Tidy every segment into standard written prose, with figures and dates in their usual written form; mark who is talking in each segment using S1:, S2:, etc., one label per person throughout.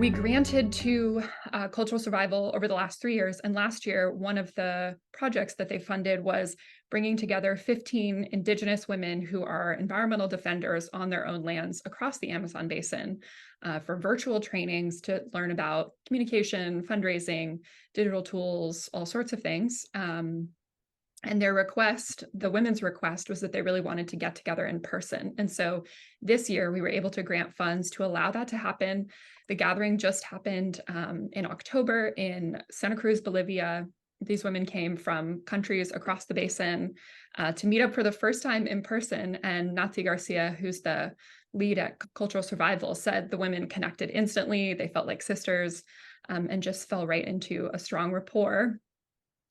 S1: We granted to cultural survival over the last 3 years. And last year, one of the projects that they funded was bringing together 15 Indigenous women who are environmental defenders on their own lands across the Amazon basin for virtual trainings to learn about communication, fundraising, digital tools, all sorts of things. And their request, the women's request, was that they really wanted to get together in person. And so this year we were able to grant funds to allow that to happen. The gathering just happened in October in Santa Cruz, Bolivia. These women came from countries across the basin to meet up for the first time in person. And Nati Garcia, who's the lead at Cultural Survival, said the women connected instantly. They felt like sisters and just fell right into a strong rapport.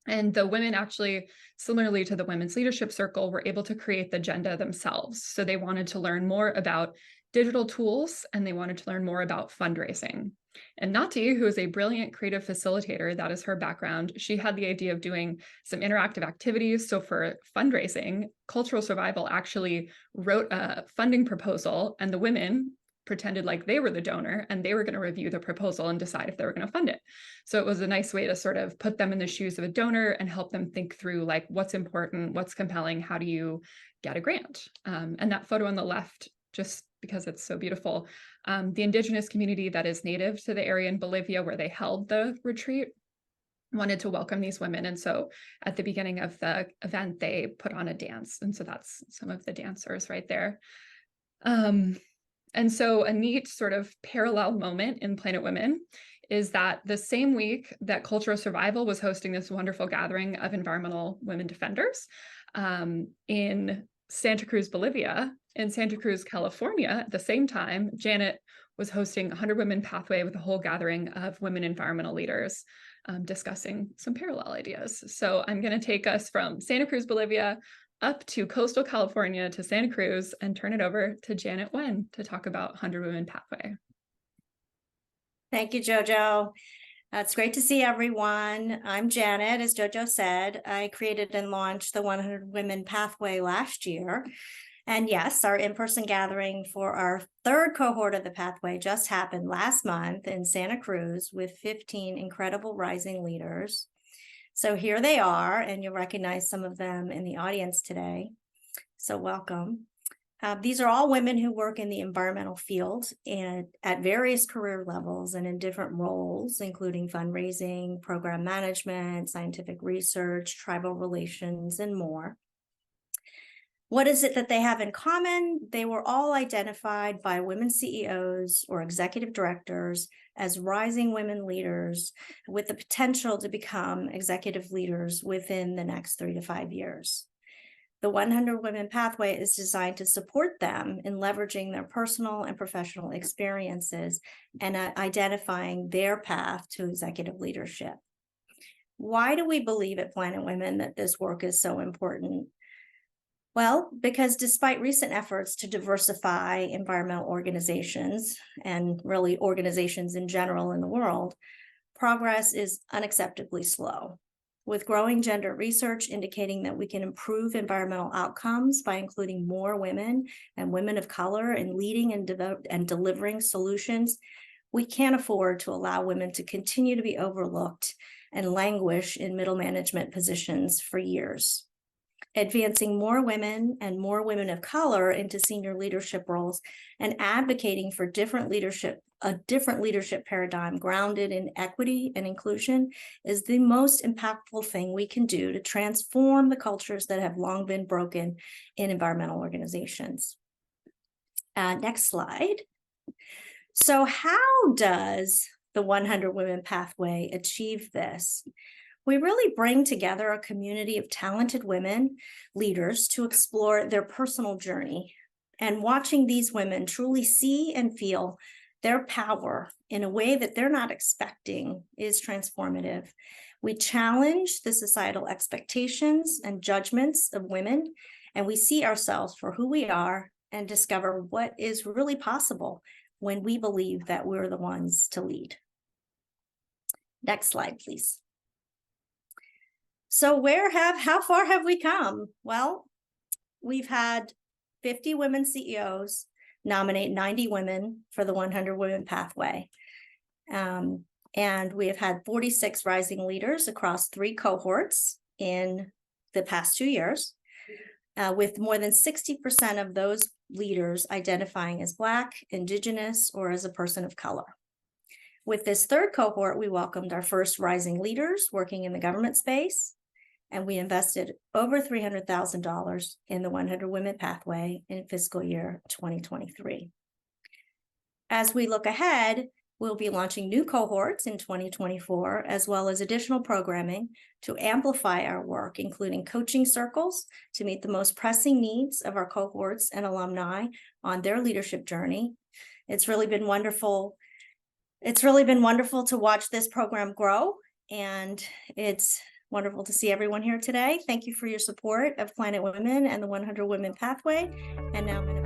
S1: And the women actually, similarly to the Women's Leadership Circle, were able to create the agenda themselves. So they wanted to learn more about digital tools and they wanted to learn more about fundraising. And Nati, who is a brilliant creative facilitator, that is her background, she had the idea of doing some interactive activities. So for fundraising, Cultural Survival actually wrote a funding proposal and the women pretended like they were the donor and they were going to review the proposal and decide if they were going to fund it. So it was a nice way to sort of put them in the shoes of a donor and help them think through like what's important, what's compelling, how do you get a grant? And that photo on the left, just because it's so beautiful, the Indigenous community that is native to the area in Bolivia where they held the retreat wanted to welcome these women. And so at the beginning of the event, they put on a dance. And so that's some of the dancers right there. And so a neat sort of parallel moment in Planet Women is that the same week that Cultural Survival was hosting this wonderful gathering of environmental women defenders in Santa Cruz, Bolivia, in Santa Cruz, California, at the same time, Janet was hosting 100 Women Pathway with a whole gathering of women environmental leaders discussing some parallel ideas. So I'm going to take us from Santa Cruz, Bolivia, up to coastal California to Santa Cruz and turn it over to Janet Nguyen to talk about 100 Women Pathway.
S2: Thank you, JoJo. It's great to see everyone. I'm Janet, as JoJo said. I created and launched the 100 Women Pathway last year. And yes, our in-person gathering for our third cohort of the pathway just happened last month in Santa Cruz with 15 incredible rising leaders. So here they are, and you'll recognize some of them in the audience today. So welcome. These are all women who work in the environmental field and at various career levels and in different roles, including fundraising, program management, scientific research, tribal relations, and more. What is it that they have in common? They were all identified by women CEOs or executive directors as rising women leaders with the potential to become executive leaders within the next 3 to 5 years. The 100 Women Pathway is designed to support them in leveraging their personal and professional experiences and identifying their path to executive leadership. Why do we believe at Planet Women that this work is so important? Well, because despite recent efforts to diversify environmental organizations and really organizations in general in the world, progress is unacceptably slow. With growing gender research indicating that we can improve environmental outcomes by including more women and women of color in leading and delivering solutions, we can't afford to allow women to continue to be overlooked and languish in middle management positions for years. Advancing more women and more women of color into senior leadership roles and advocating for a different leadership paradigm grounded in equity and inclusion is the most impactful thing we can do to transform the cultures that have long been broken in environmental organizations. Next slide. So how does the 100 Women Pathway achieve this? We really bring together a community of talented women leaders to explore their personal journey. And watching these women truly see and feel their power in a way that they're not expecting is transformative. We challenge the societal expectations and judgments of women, and we see ourselves for who we are and discover what is really possible when we believe that we're the ones to lead. Next slide, please. So how far have we come? Well, we've had 50 women CEOs nominate 90 women for the 100 Women Pathway. And we have had 46 rising leaders across 3 cohorts in the past 2 years, with more than 60% of those leaders identifying as Black, Indigenous, or as a person of color. With this 3rd cohort, we welcomed our first rising leaders working in the government space, and we invested over $300,000 in the 100 Women Pathway in fiscal year 2023. As we look ahead, we'll be launching new cohorts in 2024, as well as additional programming to amplify our work, including coaching circles to meet the most pressing needs of our cohorts and alumni on their leadership journey. It's really been wonderful. It's really been wonderful to watch this program grow, and it's wonderful to see everyone here today. Thank you for your support of Planet Women and the 100 Women Pathway. And now I'm going to